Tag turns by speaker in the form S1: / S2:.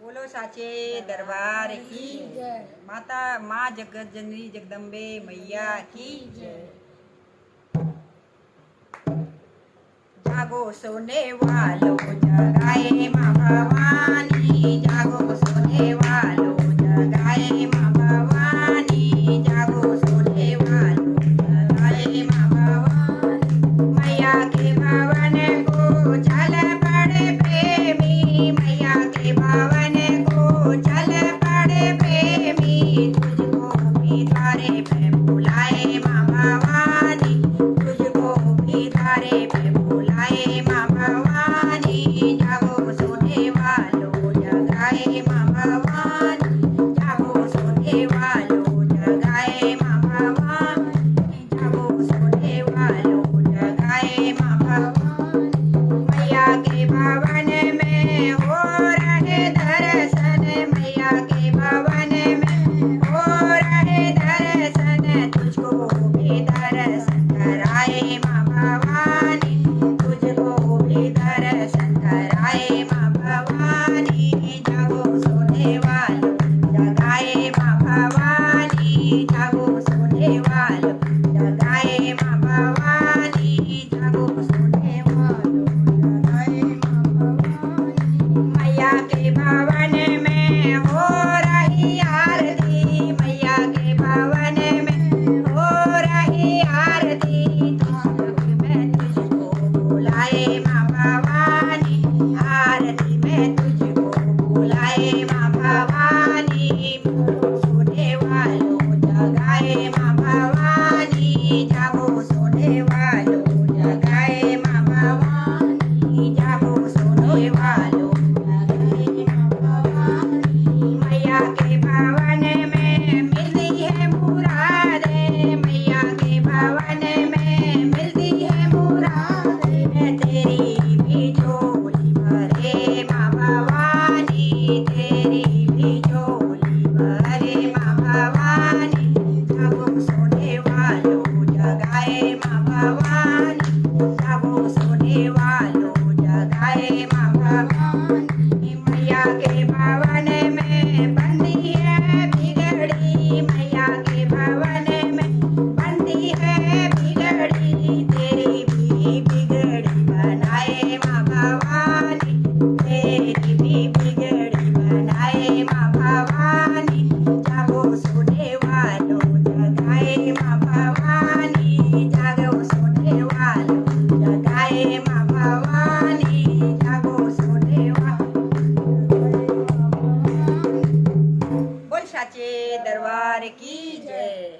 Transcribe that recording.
S1: बोलो साचे दरबार की
S2: जय।
S1: माता माँ जगत जननी जगदम्बे मैया की जय। जागो सोने वालों जगाए माँ भवानी, जागो सोने वालों जगाए माँ भवानी, जागो सोने वालों जगाए माँ भवानी। मैया के भवन को चल पड़े प्रेमी, मैया के भवन को चल पड़े प्रेमी, तुझको भी द्वारे पे बुलाए माँ भवानी, तुझको भी द्वारे पे बुलाए माँ भवानी, जागो सोने वालों जगाए माँ भवानी, जागो सोने वालों जगाए माँ भवानी, जागो सोने वालों जगाए माँ भवानी। मैया के भवन में हो रहे दर्शन, मैया के भवन में हो रहे दर्शन, तुझको भी दर्शन कराए माँ भवानी, तुझको भी दर्शन कराए माँ भवानी, जागो सोने वालों जगाए माँ भवानी, जागो सोने वालों जगाए माँ भवानी, जागो सोने वालों जगाए माँ भवानी। मैया के भवन में हो रही आरती, मैया के भवन में हो रही आरती, आरती में तुझको बुलाए माँ भवानी, आरती में तुझको बुलाए माँ भवानी, सोने वालों जगाए माँ भवानी, जागो सोने वालों जगाए माँ भवानी, जागो सोने वालों जगाए माँ भवानी। मैया के भवन में मिलती है मुरादें, मैया के भवन में मिलती है मुरादें, तेरी भी झोली भरे माँ भवानी, तेरी भी झोली भरे माँ भवानी, जागो सोने वालों जगाए माँ भवानी, जागो सोने वालों जगाए माँ भवानी। मैया के भवन में बंदी है बिगड़ी, मैया के भवन में बंदी है बिगड़ी, तेरी भी बिगड़ी बनाए माँ भवानी, तेरी भी बिगड़ी बनाए माँ भवानी, जागो सोने वालों जगाए माँ भवानी, जागो सोने वालों जगाए माँ भवानी, जागो सोने वालों बोल साचे दरबार की जय।